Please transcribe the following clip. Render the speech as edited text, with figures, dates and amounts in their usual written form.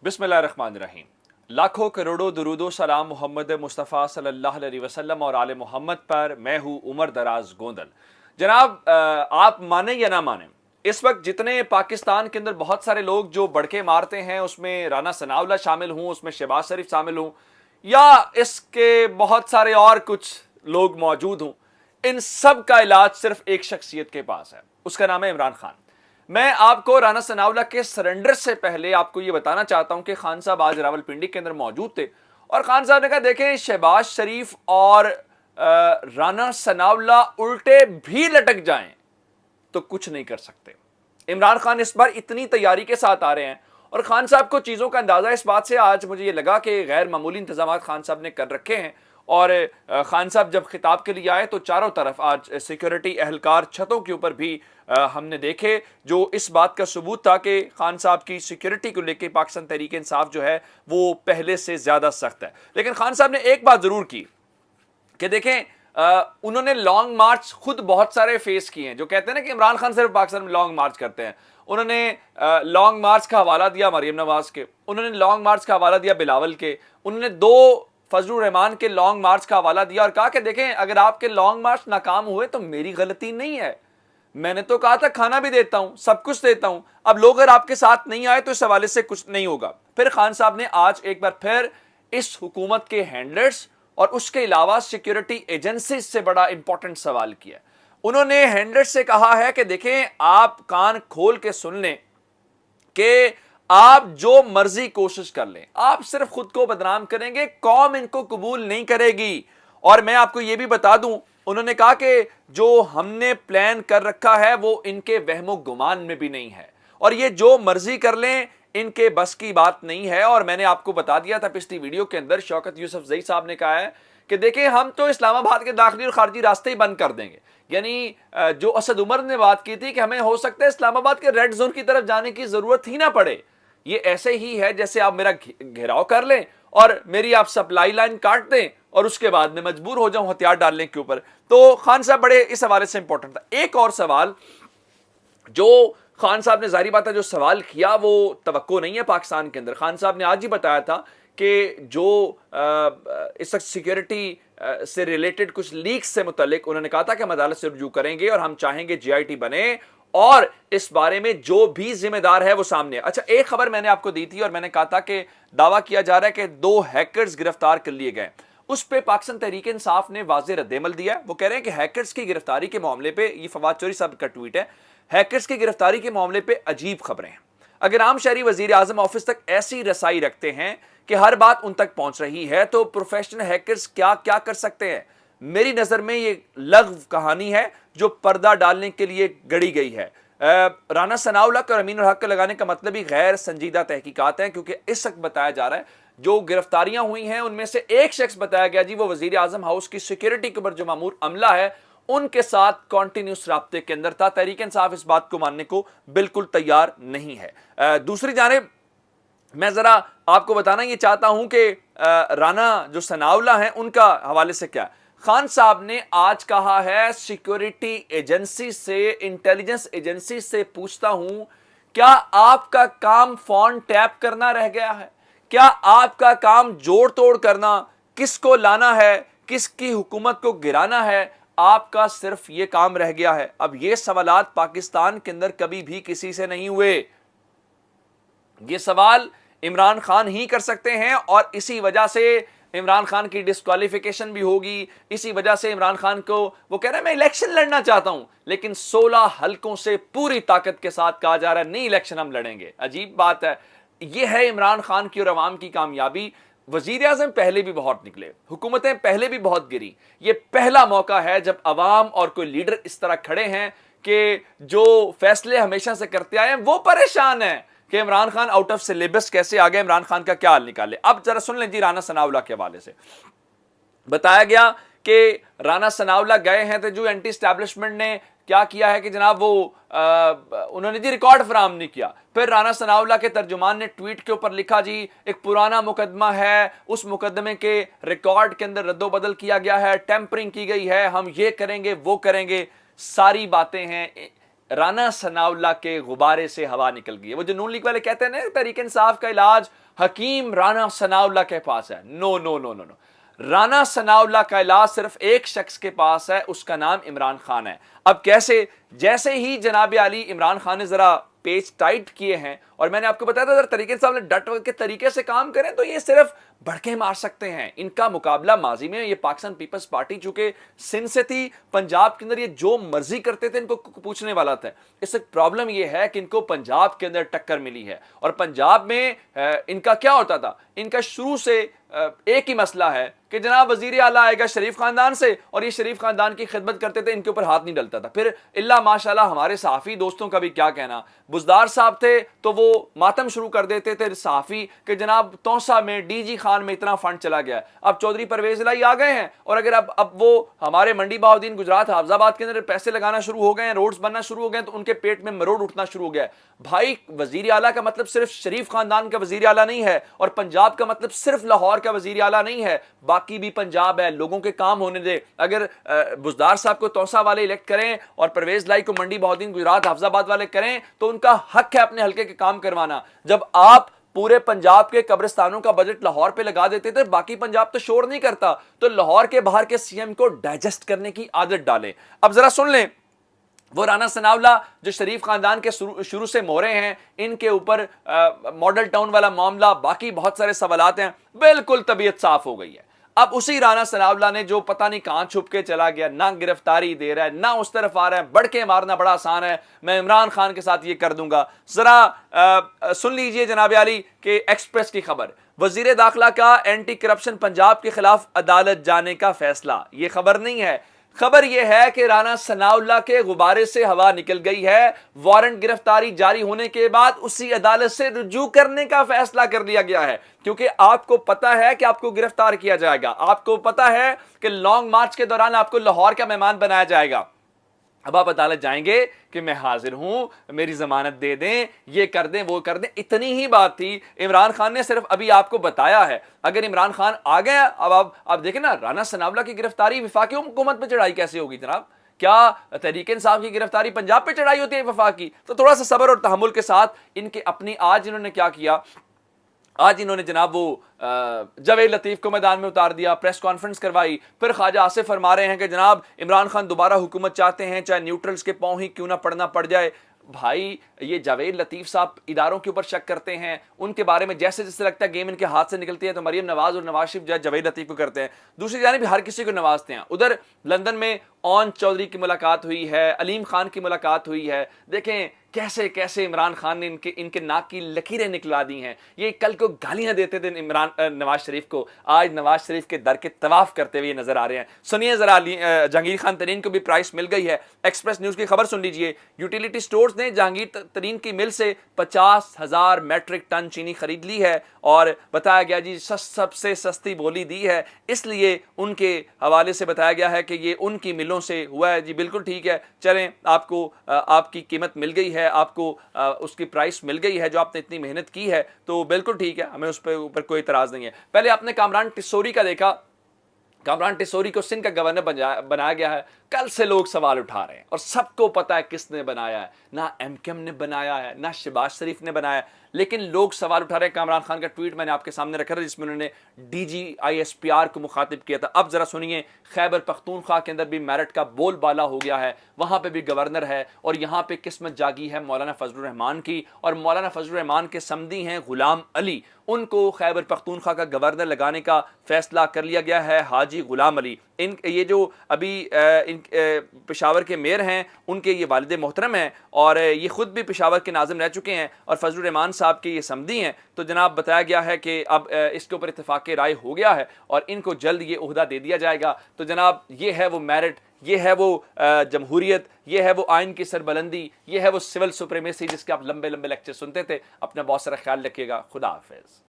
बिस्मिल्लाहिर्रहमानिर्रहीम। लाखों करोड़ों दुरूदो सलाम मोहम्मद मुस्तफ़ा सल्लल्लाहु अलैहि वसल्लम और आले मोहम्मद पर। मैं हूँ उमर दराज गोंदल। जनाब, आप माने या ना माने, इस वक्त जितने पाकिस्तान के अंदर बहुत सारे लोग जो बड़के मारते हैं, उसमें राना सनाउल्लाह शामिल हूँ, उसमें शहबाज शरीफ शामिल हूँ, या इसके बहुत सारे और कुछ लोग मौजूद हूँ, इन सब का इलाज सिर्फ एक शख्सियत के पास है, उसका नाम है इमरान खान। मैं आपको राना सनाउल्लाह के सरेंडर से पहले आपको यह बताना चाहता हूं कि खान साहब आज रावलपिंडी के अंदर मौजूद थे और खान साहब ने कहा, देखें, शहबाज शरीफ और राना सनाउल्लाह उल्टे भी लटक जाएं तो कुछ नहीं कर सकते। इमरान खान इस बार इतनी तैयारी के साथ आ रहे हैं और खान साहब को चीज़ों का अंदाज़ा इस बात से आज मुझे ये लगा कि गैर मामूली इंतजाम खान साहब ने कर रखे हैं। और खान साहब जब खिताब के लिए आए तो चारों तरफ आज सिक्योरिटी एहलकार छतों के ऊपर भी हमने देखे, जो इस बात का सबूत था कि खान साहब की सिक्योरिटी को लेकर पाकिस्तान तहरीक इंसाफ जो है वो पहले से ज़्यादा सख्त है। लेकिन खान साहब ने एक बात ज़रूर की कि देखें, उन्होंने लॉन्ग मार्च खुद बहुत सारे फेस किए हैं। जो कहते हैं ना कि इमरान खान सिर्फ पाकिस्तान में लॉन्ग मार्च करते हैं, उन्होंने लॉन्ग मार्च का हवाला दिया मरियम नवाज के, उन्होंने लॉन्ग मार्च का हवाला दिया बिलावल के, उन्होंने दो फजलुर रहमान के लॉन्ग मार्च का हवाला दिया और कहा कि देखें, अगर आपके लॉन्ग मार्च नाकाम हुए तो मेरी गलती नहीं है, मैंने तो कहा था खाना भी देता हूं, सब कुछ देता हूं, अब लोग अगर आपके साथ नहीं आए तो इस हवाले से कुछ नहीं होगा। फिर खान साहब ने आज एक बार फिर इस हुकूमत के हैंडलर्स और उसके अलावा सिक्योरिटी एजेंसी से बड़ा इंपॉर्टेंट सवाल किया। उन्होंने हैंडलर्स से कहा है कि देखें, आप कान खोल के सुन लें कि आप जो मर्जी कोशिश कर लें, आप सिर्फ खुद को बदनाम करेंगे, कौम इनको कबूल नहीं करेगी। और मैं आपको यह भी बता दूं, उन्होंने कहा कि जो हमने प्लान कर रखा है वो इनके वहमो गुमान में भी नहीं है और ये जो मर्जी कर लें इनके बस की बात नहीं है। और मैंने आपको बता दिया था पिछली वीडियो के अंदर, शौकत यूसुफजई साहब ने कहा है कि देखें, हम तो इस्लामाबाद के दाखिली और खारजी रास्ते ही बंद कर देंगे। यानी जो असद उमर ने बात की थी कि हमें हो सकता है इस्लामाबाद के रेड जोन की तरफ जाने की जरूरत ही ना पड़े, ये ऐसे ही है जैसे आप मेरा घेराव कर लें और मेरी आप सप्लाई लाइन काट दें और उसके बाद में मजबूर हो जाऊं हथियार डालने के ऊपर। तो खान साहब बड़े इस हवाले से इंपॉर्टेंट था। एक और सवाल जो खान साहब ने, जाहिर बात है, जो सवाल किया वो तवक्को नहीं है पाकिस्तान के अंदर। खान साहब ने आज ही बताया था कि जो इस वक्त सिक्योरिटी से रिलेटेड कुछ लीक्स से मुतल्लिक उन्होंने कहा था कि हम अदालत से रुजू करेंगे और हम चाहेंगे GIT बने और इस बारे में जो भी जिम्मेदार है वो सामने। अच्छा, एक खबर मैंने आपको दी थी और मैंने कहा था कि दावा किया जा रहा है कि 2 हैकर्स गिरफ्तार कर लिए गए। उस पे पाकिस्तान तहरीक इंसाफ ने वाज़ेह रद्द-ए-अमल दिया है। वो कह रहे हैं कि हैकर्स की गिरफ्तारी के मामले पे, ये फवाद चौधरी साहब का ट्वीट है, हैकर्स की गिरफ्तारी के मामले पे अजीब खबरें हैं। अगर आम शहरी वजीर आजम ऑफिस तक ऐसी रसाई रखते हैं कि हर बात उन तक पहुंच रही है तो प्रोफेशनल हैकर्स क्या क्या कर सकते हैं। मेरी नजर में ये लग़्व कहानी है जो पर्दा डालने के लिए गढ़ी गई है। राना सनाउल्लाह और अमीन उल हक को लगाने का मतलब ही गैर संजीदा तहकीकात है, क्योंकि इस वक्त बताया जा रहा है जो गिरफ्तारियां हुई हैं उनमें से एक शख्स बताया गया जी, वो वजीर आजम हाउस की सिक्योरिटी के ऊपर जो मामूर अमला है उनके साथ कॉन्टिन्यूस राब्ते के अंदर था। तहरीक इंसाफ इस बात को मानने को बिल्कुल तैयार नहीं है। दूसरी जानिब मैं जरा आपको बताना ये चाहता हूं कि राना जो सनाउल्लाह हैं उनका हवाले से क्या खान साहब ने आज कहा है, सिक्योरिटी एजेंसी से, इंटेलिजेंस एजेंसी से पूछता हूं, क्या आपका काम फोन टैप करना रह गया है? क्या आपका काम जोड़ तोड़ करना, किसको लाना है, किसकी हुकूमत को गिराना है, आपका सिर्फ ये काम रह गया है? अब ये सवालात पाकिस्तान के अंदर कभी भी किसी से नहीं हुए। ये सवाल इमरान खान ही कर सकते हैं और इसी वजह से इमरान खान की डिस्क्वालिफिकेशन भी होगी। इसी वजह से इमरान खान को, वो कह रहे हैं मैं इलेक्शन लड़ना चाहता हूं, लेकिन 16 हलकों से पूरी ताकत के साथ कहा जा रहा है नहीं, इलेक्शन हम लड़ेंगे। अजीब बात है। यह है इमरान खान की और अवाम की कामयाबी। वजीर आजम पहले भी बहुत निकले, हुकूमतें पहले भी बहुत गिरी, ये पहला मौका है जब अवाम और कोई लीडर इस तरह खड़े हैं कि जो फैसले हमेशा से करते आए हैं वो परेशान है कि Imran Khan out of syllabus कैसे आ गए, इमरान खान का क्या हाल निकाले। अब जरा सुन लें जी, राना सनाउल्लाह के हवाले से बताया गया कि राना सनाउल्लाह गए हैं तो जो एंटी एस्टैब्लिशमेंट ने क्या किया है कि जनाब वो उन्होंने जी रिकॉर्ड फराहम नहीं किया। फिर राना सनाउल्लाह के तर्जुमान ने ट्वीट के ऊपर लिखा जी, एक पुराना मुकदमा है, उस मुकदमे के रिकॉर्ड के अंदर रद्दोबदल किया गया है, टेम्परिंग की गई है, हम ये करेंगे वो करेंगे, सारी बातें हैं। رانا ثناءاللہ کے غبارے سے ہوا نکل گئی ہے. وہ جو نون لیگ والے کہتے ہیں نا تحریک انصاف کا علاج حکیم رانا ثناءاللہ کے پاس ہے. نو نو نو نو نو رانا ثناءاللہ کا علاج صرف ایک شخص کے پاس ہے, اس کا نام عمران خان ہے. اب کیسے؟ جیسے ہی جناب علی عمران خان نے ذرا پیچ ٹائٹ کیے ہیں, اور میں نے آپ کو بتایا تھا اگر طریقے صاحب نے ڈٹ کے طریقے سے کام کریں تو یہ صرف بڑکے مار سکتے ہیں. ان کا مقابلہ ماضی میں یہ پاکستان پیپلز پارٹی چونکہ سندھ سے تھی, پنجاب کے اندر یہ جو مرضی کرتے تھے ان کو پوچھنے والا تھا. اس سے پرابلم یہ ہے کہ ان کو پنجاب کے اندر ٹکر ملی ہے, اور پنجاب میں ان کا کیا ہوتا تھا, ان کا شروع سے ایک ہی مسئلہ ہے کہ جناب وزیر اعلیٰ آئے گا شریف خاندان سے, اور یہ شریف خاندان کی خدمت کرتے تھے, ان کے اوپر ہاتھ نہیں ڈلتا تھا. پھر اللہ ماشاءاللہ ہمارے صحافی دوستوں کا بھی کیا کہنا, بزدار صاحب تھے تو وہ ماتم شروع کر دیتے تھے صحافی کہ جناب توسا میں ڈی جی خان میں اتنا فنڈ چلا گیا. اب چودھری پرویز الہی آ گئے ہیں, اور اگر اب وہ ہمارے منڈی بہاؤدین گجرات حافظ آباد کے اندر پیسے لگانا شروع ہو گئے ہیں, روڈز بننا شروع ہو گئے ہیں, تو ان کے پیٹ میں مروڑ اٹھنا شروع ہو گیا ہے. بھائی وزیر اعلیٰ کا مطلب صرف شریف خاندان کا وزیر اعلیٰ نہیں ہے, اور پنجاب کا مطلب صرف لاہور کا وزیر اعلیٰ نہیں ہے, باقی بھی پنجاب ہے. لوگوں کے کام ہونے دے. اگر بزدار صاحب کو توسا والے الیکٹ کریں اور پرویز لائی کو منڈی بہاؤدین گجرات حافظ آباد والے کریں تو ان کا حق ہے اپنے حلقے کے کام کروانا. جب آپ پورے پنجاب کے قبرستانوں کا بجٹ لاہور پہ لگا دیتے تھے, باقی پنجاب تو شور نہیں کرتا, تو لاہور کے باہر کے سی ایم کو ڈائجسٹ کرنے کی عادت ڈالیں. اب ذرا سن لیں, وہ رانا ثناءاللہ جو شریف خاندان کے شروع سے مورے ہیں, ان کے اوپر ماڈل ٹاؤن والا معاملہ, باقی بہت سارے سوالات ہیں, بالکل طبیعت صاف ہو گئی ہے. اب اسی رانا ثناءاللہ نے جو پتہ نہیں کہاں چھپ کے چلا گیا, نہ گرفتاری دے رہا ہے, نہ اس طرف آ رہا ہے, بڑکے مارنا بڑا آسان ہے, میں عمران خان کے ساتھ یہ کر دوں گا. ذرا سن لیجئے جناب علی کہ ایکسپریس کی خبر, وزیر داخلہ کا اینٹی کرپشن پنجاب کے خلاف عدالت جانے کا فیصلہ. یہ خبر نہیں ہے, خبر یہ ہے کہ رانا ثناءاللہ کے غبارے سے ہوا نکل گئی ہے. وارنٹ گرفتاری جاری ہونے کے بعد اسی عدالت سے رجوع کرنے کا فیصلہ کر لیا گیا ہے, کیونکہ آپ کو پتا ہے کہ آپ کو گرفتار کیا جائے گا, آپ کو پتا ہے کہ لانگ مارچ کے دوران آپ کو لاہور کا مہمان بنایا جائے گا. اب آپ عدالت جائیں گے کہ میں حاضر ہوں, میری ضمانت دے دیں, یہ کر دیں, وہ کر دیں. اتنی ہی بات تھی. عمران خان نے صرف ابھی آپ کو بتایا ہے. اگر عمران خان آ گیا, اب آپ دیکھیں نا, رانا ثناءاللہ کی گرفتاری وفاقی حکومت پہ چڑھائی کیسے ہوگی جناب؟ کیا تحریک انصاف کی گرفتاری پنجاب پہ چڑھائی ہوتی ہے وفاقی؟ تو تھوڑا سا صبر اور تحمل کے ساتھ ان کے اپنی, آج انہوں نے کیا کیا, آج انہوں نے جناب وہ جاوید لطیف کو میدان میں اتار دیا, پریس کانفرنس کروائی, پھر خواجہ آصف فرما رہے ہیں کہ جناب عمران خان دوبارہ حکومت چاہتے ہیں, چاہے نیوٹرلز کے پاؤں ہی کیوں نہ پڑنا پڑ جائے. بھائی یہ جاوید لطیف صاحب اداروں کے اوپر شک کرتے ہیں, ان کے بارے میں جیسے جیسے لگتا ہے گیم ان کے ہاتھ سے نکلتی ہے تو مریم نواز اور نواز شریف جو ہے جاوید لطیف کو کرتے ہیں, دوسری جانب ہر کسی کو نوازتے ہیں. ادھر لندن میں اون چودھری کی ملاقات ہوئی ہے, علیم خان کی ملاقات ہوئی ہے. دیکھیں کیسے کیسے عمران خان نے ان کے ناک کی لکیریں نکلا دی ہیں. یہ کل کو گالیاں دیتے تھے نواز شریف کو, آج نواز شریف کے در کے طواف کرتے ہوئے نظر آ رہے ہیں. سنیے ذرا, جہانگیر خان ترین کو بھی پرائز مل گئی ہے. ایکسپریس نیوز کی خبر سن لیجئے. یوٹیلیٹی سٹورز نے جہانگیر ترین کی مل سے 50,000 میٹرک ٹن چینی خرید لی ہے, اور بتایا گیا جی سب سے سستی بولی دی ہے, اس لیے ان کے حوالے سے بتایا گیا ہے کہ یہ ان کی ملوں سے ہوا ہے. جی بالکل ٹھیک ہے, چلیں آپ کو آپ کی قیمت مل گئی ہے, آپ کو اس کی پرائس مل گئی ہے جو آپ نے اتنی محنت کی ہے, تو بالکل ٹھیک ہے, ہمیں اس پہ اوپر کوئی اعتراض نہیں ہے. پہلے آپ نے کامران ٹسوری کا دیکھا, کامران ٹسوری کو سندھ کا گورنر بنایا گیا ہے. کل سے لوگ سوال اٹھا رہے ہیں, اور سب کو پتا ہے کس نے بنایا ہے, نہ ایم کیم نے بنایا ہے, نہ شہباز شریف نے بنایا ہے, لیکن لوگ سوال اٹھا رہے ہیں. کامران خان کا ٹویٹ میں نے آپ کے سامنے رکھا تھا جس میں انہوں نے D G I S P R کو مخاطب کیا تھا. اب ذرا سنیے, خیبر پختونخوا کے اندر بھی میرٹ کا بول بالا ہو گیا ہے, وہاں پہ بھی گورنر ہے, اور یہاں پہ قسمت جاگی ہے مولانا فضل الرحمان کی, اور مولانا فضل الرحمان کے سمدی ہیں غلام علی, ان کو خیبر پختونخوا کا گورنر لگانے کا فیصلہ کر لیا گیا ہے. حاجی غلام علی, یہ جو ابھی پشاور کے میئر ہیں, ان کے یہ والد محترم ہیں, اور یہ خود بھی پشاور کے ناظم رہ چکے ہیں, اور فضل الرحمان صاحب کے یہ سمدی ہیں. تو جناب بتایا گیا ہے کہ اب اس کے اوپر اتفاق رائے ہو گیا ہے, اور ان کو جلد یہ عہدہ دے دیا جائے گا. تو جناب یہ ہے وہ میرٹ, یہ ہے وہ جمہوریت, یہ ہے وہ آئین کی سربلندی, یہ ہے وہ سول سپریمیسی جس کے آپ لمبے لمبے لیکچر سنتے تھے. اپنا بہت سارا خیال رکھیے گا. خدا حافظ.